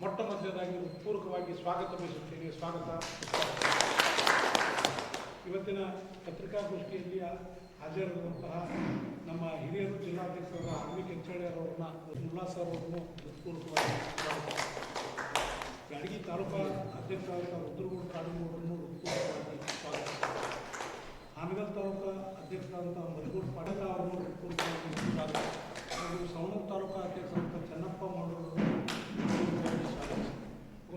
ಮೊಟ್ಟ ಮೊದಲನೇದಾಗಿ ಪೂರ್ವಕವಾಗಿ ಸ್ವಾಗತ ಬಯಸುತ್ತೇನೆ. ಸ್ವಾಗತ. ಇವತ್ತಿನ ಪತ್ರಿಕಾಗೋಷ್ಠಿಯಲ್ಲಿ ಹಾಜರಿರುವಂತಹ ನಮ್ಮ ಹಿರಿಯರು ಜಿಲ್ಲಾಧ್ಯಕ್ಷರಾದ ಆರ್ವಿ ಕೆಂಚಳ್ಳಿಯವರನ್ನ, ಮುಲ್ಲಾ ಸರ್ ಅವರನ್ನು ಪೂರ್ವಕವಾಗಿ ಸ್ವಾಗತ. ಬ್ಯಾಡಗಿ ತಾಲೂಕಾ ಅಧ್ಯಕ್ಷರಾದ ರುದ್ರಗೌಡ ಕಾಡೂರನ್ನು ಪೂರ್ವಕವಾಗಿ ಸ್ವಾಗತ. ಹಾನಗಲ್ ತಾಲೂಕಾ ಅಧ್ಯಕ್ಷರಾದಂಥ ಮರಿಗೌಡ ಪಾಟೀಲ ಅವರನ್ನು ಪೂರ್ವಕವಾಗಿ ಸ್ವಾಗತ. ಹಾಗೂ ಸವಣೂರು ತಾಲೂಕಾ ಅಧ್ಯಕ್ಷರಾದಂಥ ಚೆನ್ನಪ್ಪ ಮಾಡೂರನ್ನು ಸ್ವಾಗತ.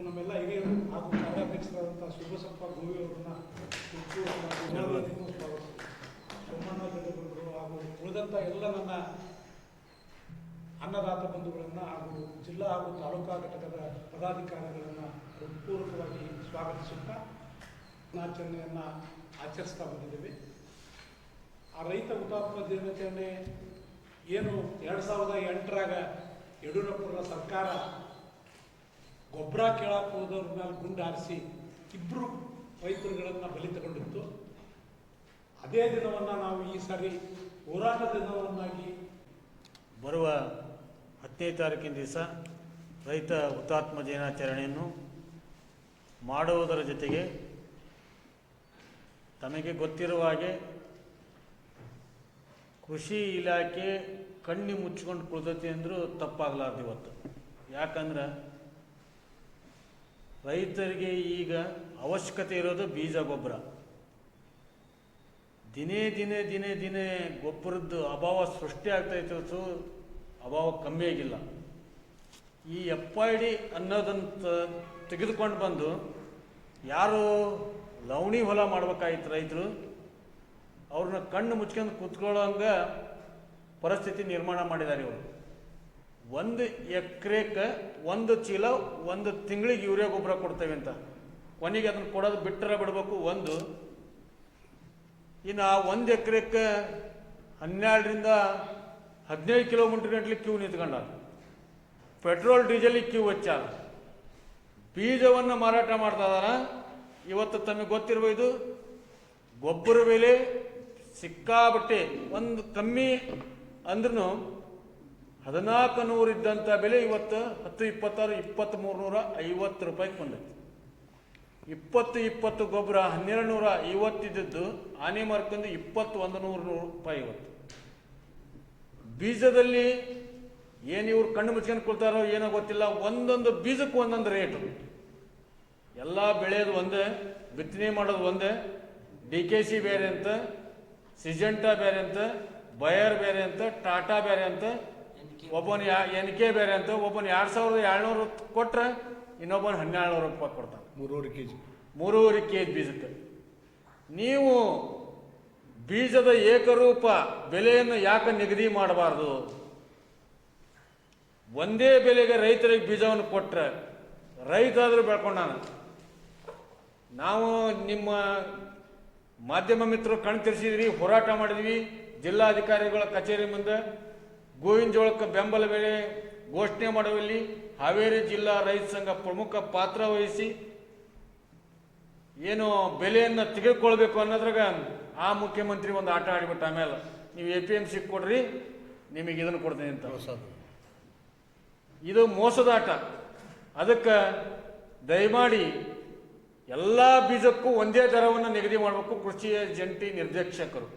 ನಮ್ಮೆಲ್ಲ ಹಿರಿಯರು ಹಾಗೂ ಕಾರ್ಯಾಧ್ಯಕ್ಷರಾದಂಥ ಸುಬ್ಬಸಪ್ಪ ಗೋವಿ ಅವರನ್ನ ಸ್ವಾಗತ. ಸೋಮಣ್ಣ ಜಗದ್ರು ಹಾಗೂ ಉಳಿದಂಥ ಎಲ್ಲ ನನ್ನ ಅನ್ನದಾತ ಬಂಧುಗಳನ್ನು ಹಾಗೂ ಜಿಲ್ಲಾ ಹಾಗೂ ತಾಲೂಕಾ ಘಟಕದ ಪದಾಧಿಕಾರಿಗಳನ್ನು ಹೃತ್ಪೂರ್ವಕವಾಗಿ ಸ್ವಾಗತಿಸುತ್ತಾ ದಿನಾಚರಣೆಯನ್ನು ಆಚರಿಸ್ತಾ ಬಂದಿದ್ದೇವೆ. ಆ ರೈತ ಹುತಾತ್ಮ ದಿನಾಚರಣೆ ಏನು 2008ರಾಗ ಯಡಿಯೂರಪ್ಪರ ಸರ್ಕಾರ ಗೊಬ್ಬರ ಕೇಳಕ್ಕೆ ಹೋದವ್ರ ಮೇಲೆ ಗುಂಡು ಹಾರಿಸಿ ಇಬ್ಬರು ರೈತರುಗಳನ್ನು ಬಲಿ ತಗೊಂಡಿತ್ತು. ಅದೇ ದಿನವನ್ನು ನಾವು ಈ ಸಾರಿ ಹೋರಾಟ ದಿನವನ್ನಾಗಿ ಬರುವ 10ನೇ ತಾರೀಕಿನ ದಿವಸ ರೈತ ಹುತಾತ್ಮ ದಿನಾಚರಣೆಯನ್ನು ಮಾಡುವುದರ ಜೊತೆಗೆ ತಮಗೆ ಗೊತ್ತಿರುವ ಹಾಗೆ ಕೃಷಿ ಇಲಾಖೆ ಕಣ್ಣಿ ಮುಚ್ಚಿಕೊಂಡು ಕುಳಿತೈತಿ ಅಂದರೂ ತಪ್ಪಾಗಲಾರ್ದು ಇವತ್ತು. ಯಾಕಂದ್ರೆ ರೈತರಿಗೆ ಈಗ ಅವಶ್ಯಕತೆ ಇರೋದು ಬೀಜ ಗೊಬ್ಬರ. ದಿನೇ ದಿನೇ ದಿನೇ ದಿನೇ ಗೊಬ್ಬರದ್ದು ಅಭಾವ ಸೃಷ್ಟಿ ಆಗ್ತಾಯಿತ್ತು, ಅಭಾವ ಕಮ್ಮಿ ಆಗಿಲ್ಲ. ಈ FID ಅನ್ನೋದನ್ನು ತೆಗೆದುಕೊಂಡು ಬಂದು ಯಾರು ಲವಣಿ ಹೊಲ ಮಾಡ್ಬೇಕಾಗಿತ್ತು ರೈತರು, ಅವ್ರನ್ನ ಕಣ್ಣು ಮುಚ್ಕೊಂಡು ಕೂತ್ಕೊಳ್ಳೋಂಗೆ ಪರಿಸ್ಥಿತಿ ನಿರ್ಮಾಣ ಮಾಡಿದ್ದಾರೆ ಇವರು. 1 ಎಕರೆಗೆ 1 ಚೀಲ 1 ತಿಂಗಳಿಗೆ ಯೂರಿಯಾ ಗೊಬ್ಬರ ಕೊಡ್ತೇವೆ ಅಂತ. ಕೊನೆಗೆ ಅದನ್ನು ಕೊಡೋದು ಬಿಟ್ಟರೆ ಬಿಡಬೇಕು ಒಂದು. ಇನ್ನು ಆ 1 ಎಕರೆಗೆ 12ರಿಂದ 15 ಕಿಲೋಮೀಟರ್ ಗಂಟಲೆ ಕ್ಯೂ ನಿಂತ್ಕೊಂಡ. ಪೆಟ್ರೋಲ್ ಡೀಸೆಲಿಗೆ ಕ್ಯೂ ಹಚ್ಚಾರ. ಬೀಜವನ್ನು ಮಾರಾಟ ಮಾಡ್ತಾ ಇದಾರ. ಇವತ್ತು ತಮಗೆ ಗೊತ್ತಿರ್ಬೋದು, ಗೊಬ್ಬರ ಬೆಲೆ ಸಿಕ್ಕಾಬಟ್ಟೆ ಒಂದು ಕಮ್ಮಿ ಅಂದ್ರೂ 1400 ಇದ್ದಂಥ ಬೆಲೆ ಇವತ್ತು 10, 26, 2350 ರೂಪಾಯಿಗೆ ಬಂದೈತಿ. 20 ಗೊಬ್ಬರ 1250 ಇದ್ದದ್ದು ಆನೆ ಮಾರ್ಕೊಂಡು 2100 ರೂಪಾಯಿ ಇವತ್ತು. ಬೀಜದಲ್ಲಿ ಏನು ಇವ್ರು ಕಣ್ಣು ಮುಚ್ಕೊಂಡು ಕೊಡ್ತಾರೋ ಏನೋ ಗೊತ್ತಿಲ್ಲ, ಒಂದೊಂದು ಬೀಜಕ್ಕೂ ಒಂದೊಂದು ರೇಟು. ಎಲ್ಲ ಬೆಳೆಯೋದು ಒಂದೇ, ಬಿತ್ತನೆ ಮಾಡೋದು ಒಂದೇ. DKC ಬೇರೆ ಅಂತ, ಸಿಜೆಂಟಾ ಬೇರೆ ಅಂತ, ಬಯರ್ ಬೇರೆ ಅಂತ, ಟಾಟಾ ಬೇರೆ ಅಂತ, ಒಬ್ಬನ NK ಬೇರೆ ಅಂತ. ಒಬ್ಬನ 2700 ಕೊಟ್ರೆ ಇನ್ನೊಬ್ಬನ 1200 ರೂಪಾಯಿ ಕೊಡ್ತಾನೆ. 3.5 kg ಬೀಜಕ್ಕೆ. ನೀವು ಬೀಜದ ಏಕರೂಪ ಬೆಲೆಯನ್ನು ಯಾಕೆ ನಿಗದಿ ಮಾಡಬಾರ್ದು? ಒಂದೇ ಬೆಲೆಗೆ ರೈತರಿಗೆ ಬೀಜವನ್ನು ಕೊಟ್ಟರೆ ರೈತ ಆದರೂ ಬೆಳ್ಕೊಂಡಾನ. ನಾವು ನಿಮ್ಮ ಮಾಧ್ಯಮ ಮಿತ್ರರು ಕಣ್ ತಿರ್ಸಿದ್ರಿ, ಹೋರಾಟ ಮಾಡಿದ್ವಿ ಜಿಲ್ಲಾಧಿಕಾರಿಗಳ ಕಚೇರಿ ಮುಂದೆ. ಗೋವಿನ ಜೋಳಕ್ಕೆ ಬೆಂಬಲ ಬೆಲೆ ಘೋಷಣೆ ಮಾಡುವಲ್ಲಿ ಹಾವೇರಿ ಜಿಲ್ಲಾ ರೈತ ಸಂಘ ಪ್ರಮುಖ ಪಾತ್ರ ವಹಿಸಿ ಏನು ಬೆಲೆಯನ್ನು ತೆಗೆದುಕೊಳ್ಬೇಕು ಅನ್ನೋದ್ರಾಗ ಆ ಮುಖ್ಯಮಂತ್ರಿ ಒಂದು ಆಟ ಆಡಿಬಿಟ್ಟು ಆಮೇಲೆ ನೀವು APMC ಕೊಡ್ರಿ, ನಿಮಗೆ ಇದನ್ನು ಕೊಡ್ತೀನಿ ಅಂತ. ಇದು ಮೋಸದ ಆಟ. ಅದಕ್ಕೆ ದಯಮಾಡಿ ಎಲ್ಲ ಬೀಜಕ್ಕೂ ಒಂದೇ ದರವನ್ನು ನಿಗದಿ ಮಾಡಬೇಕು ಕೃಷಿಯ ಜಂಟಿ ನಿರ್ದೇಶಕರು.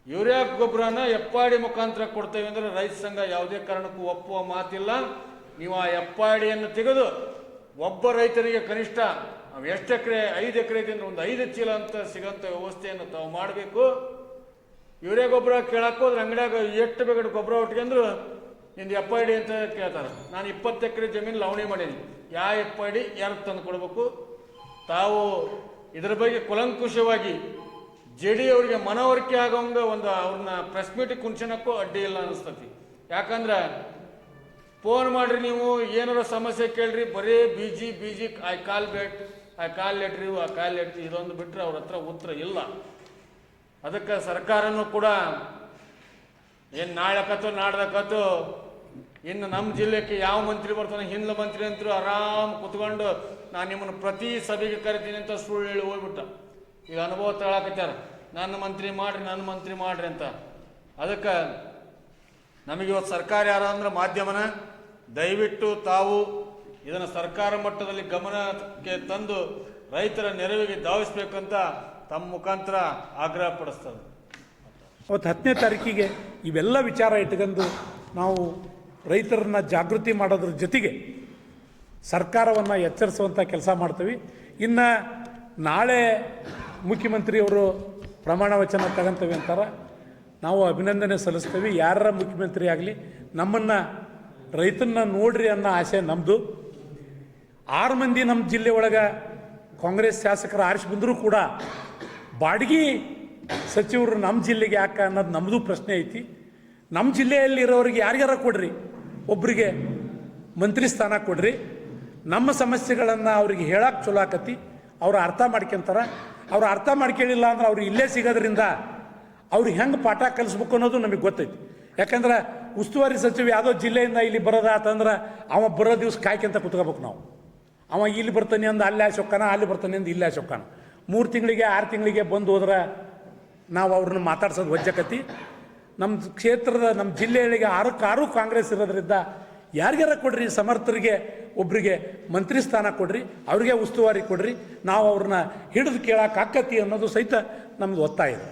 ಯೂರಿಯಾ ಗೊಬ್ಬರನ FID ಮುಖಾಂತರ ಕೊಡ್ತೇವೆ ಅಂದರೆ ರೈತ ಸಂಘ ಯಾವುದೇ ಕಾರಣಕ್ಕೂ ಒಪ್ಪುವ ಮಾತಿಲ್ಲ. ನೀವು ಆ FIDಯನ್ನು ತೆಗೆದು ಒಬ್ಬ ರೈತರಿಗೆ ಕನಿಷ್ಠ ಎಷ್ಟು ಎಕರೆ, 5 ಎಕರೆ ಇದ್ದರೆ ಒಂದು 5 ಚೀಲ ಅಂತ ಸಿಗೋಂಥ ವ್ಯವಸ್ಥೆಯನ್ನು ತಾವು ಮಾಡಬೇಕು. ಯೂರಿಯಾ ಗೊಬ್ಬರ ಕೇಳಕ್ಕೆ ಹೋದ್ರೆ ಅಂಗಡಿಯಾಗ ಎಷ್ಟು ಬೇಕಾದ್ರೆ ಗೊಬ್ಬರ ಒಟ್ಕೊಂಡ್ರು ನಿಂದು FID ಅಂತ ಕೇಳ್ತಾರೆ. ನಾನು 20 ಎಕರೆ ಜಮೀನು ಲವಣಿ ಮಾಡೀನಿ, ಯಾವ FID ಯಾರು ತಂದು ಕೊಡಬೇಕು? ತಾವು ಇದರ ಬಗ್ಗೆ ಕುಲಂಕುಷವಾಗಿ JD ಅವರಿಗೆ ಮನವರಿಕೆ ಆಗೋಂಗೆ ಒಂದು ಅವ್ರನ್ನ ಪ್ರೆಸ್ ಮೀಟಿಗೆ ಕುಂಚನಕ್ಕೂ ಅಡ್ಡಿ ಇಲ್ಲ ಅನಿಸ್ತತಿ. ಯಾಕಂದ್ರೆ ಫೋನ್ ಮಾಡಿರಿ, ನೀವು ಏನಾರ ಸಮಸ್ಯೆ ಕೇಳ್ರಿ, ಬರೀ ಬಿಜಿ ಐ ಕಾಲ್ ಲೆಟ್ರಿ ಇದೊಂದು ಬಿಟ್ಟರೆ ಅವ್ರ ಹತ್ರ ಉತ್ತರ ಇಲ್ಲ. ಅದಕ್ಕೆ ಸರ್ಕಾರನೂ ಕೂಡ ಏನು ನಾಳೆಕತ್ತೋ ನಾಡ್ದಕ್ಕತ್ತೋ ಇನ್ನು ನಮ್ಮ ಜಿಲ್ಲೆಗೆ ಯಾವ ಮಂತ್ರಿ ಬರ್ತಾನೆ, ಹಿಂದ್ಲ ಮಂತ್ರಿ ಅಂತರೂ ಆರಾಮ್ ಕುತ್ಕೊಂಡು ನಾನು ನಿಮ್ಮನ್ನು ಪ್ರತಿ ಸಭೆಗೆ ಕರಿತೀನಿ ಅಂತ ಸುಳ್ಳು ಹೇಳಿ ಹೋಗ್ಬಿಟ್ಟ. ಈಗ ಅನುಭವ ತಗೊಳಕತ್ಯಾರ, ನನ್ನ ಮಂತ್ರಿ ಮಾಡ್ರಿ ಅಂತ. ಅದಕ್ಕೆ ನಮಗೆ ಇವತ್ತು ಸರ್ಕಾರ ಯಾರು ಅಂದ್ರೆ ಮಾಧ್ಯಮನ, ದಯವಿಟ್ಟು ತಾವು ಇದನ್ನು ಸರ್ಕಾರ ಮಟ್ಟದಲ್ಲಿ ಗಮನಕ್ಕೆ ತಂದು ರೈತರ ನೆರವಿಗೆ ಧಾವಿಸಬೇಕಂತ ತಮ್ಮ ಮುಖಾಂತರ ಆಗ್ರಹ ಪಡಿಸ್ತದೆ. ಅವತ್ತು 10ನೇ ತಾರೀಕಿಗೆ ಇವೆಲ್ಲ ವಿಚಾರ ಇಟ್ಕೊಂಡು ನಾವು ರೈತರನ್ನ ಜಾಗೃತಿ ಮಾಡೋದ್ರ ಜೊತೆಗೆ ಸರ್ಕಾರವನ್ನು ಎಚ್ಚರಿಸುವಂಥ ಕೆಲಸ ಮಾಡ್ತೀವಿ. ಇನ್ನು ನಾಳೆ ಮುಖ್ಯಮಂತ್ರಿಯವರು ಪ್ರಮಾಣ ವಚನ ತಗೊಂತೀವಿ ಅಂತಾರೆ. ನಾವು ಅಭಿನಂದನೆ ಸಲ್ಲಿಸ್ತೀವಿ. ಯಾರ ಮುಖ್ಯಮಂತ್ರಿ ಆಗಲಿ ನಮ್ಮನ್ನು ರೈತನ್ನ ನೋಡ್ರಿ ಅನ್ನೋ ಆಸೆ ನಮ್ಮದು. 6 ಮಂದಿ ನಮ್ಮ ಜಿಲ್ಲೆ ಒಳಗೆ ಕಾಂಗ್ರೆಸ್ ಶಾಸಕರು ಆರಿಸಿ ಬಂದರೂ ಕೂಡ ಬಾಡಿಗೆ ಸಚಿವರು ನಮ್ಮ ಜಿಲ್ಲೆಗೆ ಯಾಕೆ ಅನ್ನೋದು ನಮ್ಮದು ಪ್ರಶ್ನೆ ಐತಿ. ನಮ್ಮ ಜಿಲ್ಲೆಯಲ್ಲಿರೋರಿಗೆ ಯಾರ್ಯಾರ ಕೊಡ್ರಿ, ಒಬ್ಬರಿಗೆ ಮಂತ್ರಿ ಸ್ಥಾನ ಕೊಡ್ರಿ. ನಮ್ಮ ಸಮಸ್ಯೆಗಳನ್ನು ಅವ್ರಿಗೆ ಹೇಳಕ್ಕೆ ಚಲೋ ಆಕತಿ. ಅವ್ರು ಅರ್ಥ ಮಾಡ್ಕೊಂತಾರೆ. ಅವ್ರು ಅರ್ಥ ಮಾಡ್ಕೊಳ್ಳಿಲ್ಲ ಅಂದ್ರೆ ಅವ್ರು ಇಲ್ಲೇ ಸಿಗೋದ್ರಿಂದ ಅವ್ರಿಗೆ ಹೆಂಗೆ ಪಾಠ ಕಲಿಸ್ಬೇಕು ಅನ್ನೋದು ನಮಗೆ ಗೊತ್ತೈತಿ. ಯಾಕಂದ್ರೆ ಉಸ್ತುವಾರಿ ಸಚಿವ ಯಾವುದೋ ಜಿಲ್ಲೆಯಿಂದ ಇಲ್ಲಿ ಬರೋದಾತಂದ್ರೆ ಅವ ಬರೋ ದಿವಸ ಕಾಯ್ಕೊಂತ ಕುತ್ಕೋಬೇಕು ನಾವು. ಅವ ಇಲ್ಲಿ ಬರ್ತಾನೆ ಅಂದು ಅಲ್ಲಿ ಆಶೋಕ್ಕಾನ, ಅಲ್ಲಿ ಬರ್ತಾನೆ ಅಂದು ಇಲ್ಲಿ ಆಶೋಕ್ಕಾನ. 3 ತಿಂಗಳಿಗೆ 6 ತಿಂಗಳಿಗೆ ಬಂದು ಹೋದ್ರೆ ನಾವು ಅವ್ರನ್ನ ಮಾತಾಡ್ಸೋದು ವಜ್ಜಕತಿ. ನಮ್ಮ ಕ್ಷೇತ್ರದ ನಮ್ಮ ಜಿಲ್ಲೆಗಳಿಗೆ 6 ಕಾಂಗ್ರೆಸ್ ಇರೋದ್ರಿಂದ ಯಾರಿಗಾರ ಕೊಡ್ರಿ, ಸಮರ್ಥರಿಗೆ ಒಬ್ಬರಿಗೆ ಮಂತ್ರಿ ಸ್ಥಾನ ಕೊಡ್ರಿ, ಅವ್ರಿಗೆ ಉಸ್ತುವಾರಿ ಕೊಡ್ರಿ. ನಾವು ಅವ್ರನ್ನ ಹಿಡಿದು ಕೇಳೋಕೆ ಆಕತಿ ಅನ್ನೋದು ಸಹಿತ ನಮ್ಮದು ಒತ್ತಾಯ ಇದೆ.